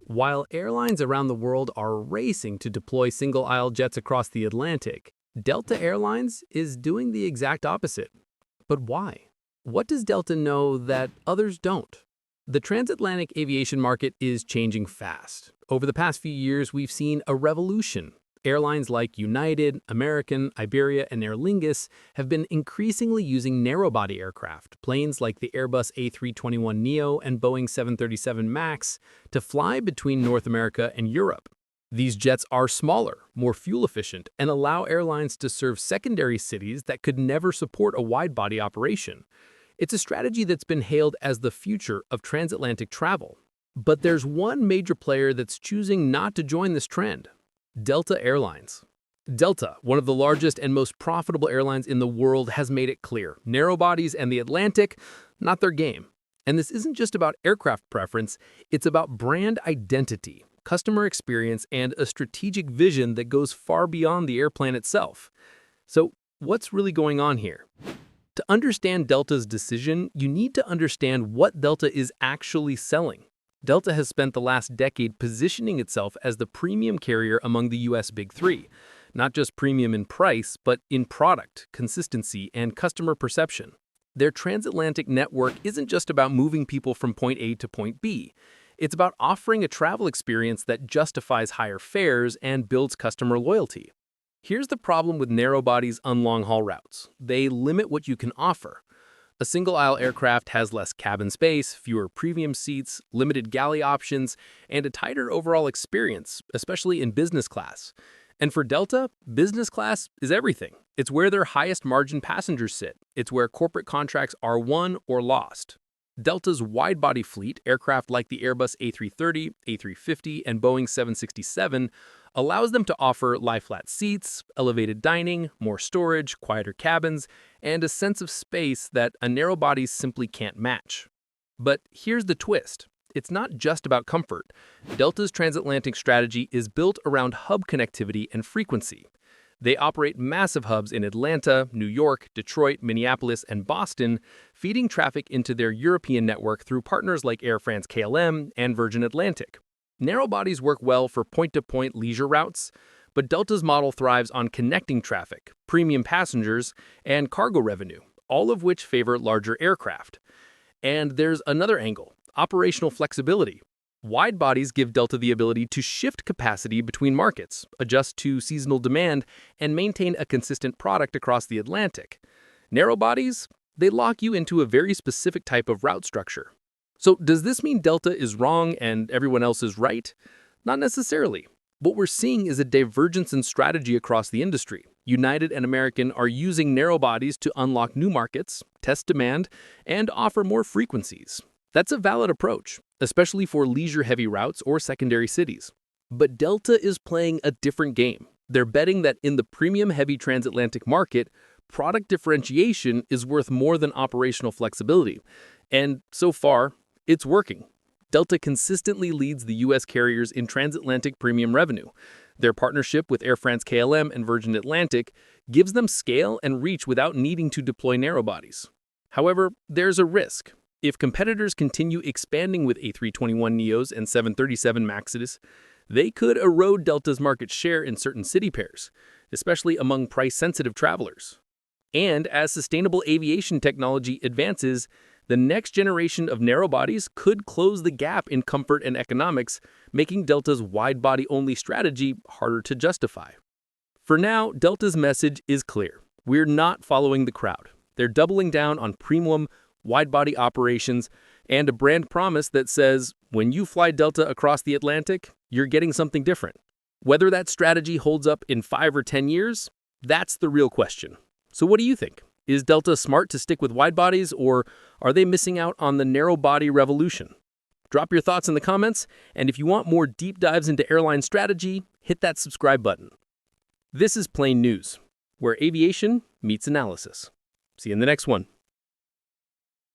While airlines around the world are racing to deploy single-aisle jets across the Atlantic, Delta Airlines is doing the exact opposite. But why? What does Delta know that others don't? The transatlantic aviation market is changing fast. Over the past few years, we've seen a revolution. Airlines like United, American, Iberia, and Aer Lingus have been increasingly using narrow-body aircraft, planes like the Airbus A321neo and Boeing 737 MAX, to fly between North America and Europe. These jets are smaller, more fuel-efficient, and allow airlines to serve secondary cities that could never support a wide-body operation. It's a strategy that's been hailed as the future of transatlantic travel. But there's one major player that's choosing not to join this trend: Delta Airlines. Delta, one of the largest and most profitable airlines in the world, has made it clear narrow-bodies and the Atlantic, not their game. And this isn't just about aircraft preference, it's about brand identity, customer experience, and a strategic vision that goes far beyond the airplane itself. So, what's really going on here? To understand Delta's decision, you need to understand what Delta is actually selling. Delta has spent the last decade positioning itself as the premium carrier among the US Big Three, not just premium in price, but in product, consistency, and customer perception. Their transatlantic network isn't just about moving people from point A to point B. It's about offering a travel experience that justifies higher fares and builds customer loyalty. Here's the problem with narrow-bodies on long-haul routes. They limit what you can offer. A single-aisle aircraft has less cabin space, fewer premium seats, limited galley options, and a tighter overall experience, especially in business class. And for Delta, business class is everything. It's where their highest margin passengers sit. It's where corporate contracts are won or lost. Delta's wide-body fleet, aircraft like the Airbus A330, A350, and Boeing 767, allows them to offer lie-flat seats, elevated dining, more storage, quieter cabins, and a sense of space that a narrow-body simply can't match. But here's the twist. It's not just about comfort. Delta's transatlantic strategy is built around hub connectivity and frequency. They operate massive hubs in Atlanta, New York, Detroit, Minneapolis, and Boston, feeding traffic into their European network through partners like Air France-KLM and Virgin Atlantic. Narrow-bodies work well for point-to-point leisure routes, but Delta's model thrives on connecting traffic, premium passengers, and cargo revenue, all of which favor larger aircraft. And there's another angle: operational flexibility. Wide bodies give Delta the ability to shift capacity between markets, adjust to seasonal demand, and maintain a consistent product across the Atlantic. Narrow bodies, they lock you into a very specific type of route structure. So does this mean Delta is wrong and everyone else is right? Not necessarily. What we're seeing is a divergence in strategy across the industry. United and American are using narrow bodies to unlock new markets, test demand, and offer more frequencies. That's a valid approach, especially for leisure-heavy routes or secondary cities. But Delta is playing a different game. They're betting that in the premium-heavy transatlantic market, product differentiation is worth more than operational flexibility. And so far, it's working. Delta consistently leads the U.S. carriers in transatlantic premium revenue. Their partnership with Air France-KLM and Virgin Atlantic gives them scale and reach without needing to deploy narrow bodies. However, there's a risk. If competitors continue expanding with A321neos and 737 MAXes, they could erode Delta's market share in certain city pairs, especially among price-sensitive travelers. And as sustainable aviation technology advances, the next generation of narrow bodies could close the gap in comfort and economics, making Delta's wide-body-only strategy harder to justify. For now, Delta's message is clear. We're not following the crowd. They're doubling down on premium, wide-body operations, and a brand promise that says, when you fly Delta across the Atlantic, you're getting something different. Whether that strategy holds up in 5 or 10 years, that's the real question. So what do you think? Is Delta smart to stick with wide-bodies, or are they missing out on the narrow-body revolution? Drop your thoughts in the comments, and if you want more deep dives into airline strategy, hit that subscribe button. This is Plain News, where aviation meets analysis. See you in the next one.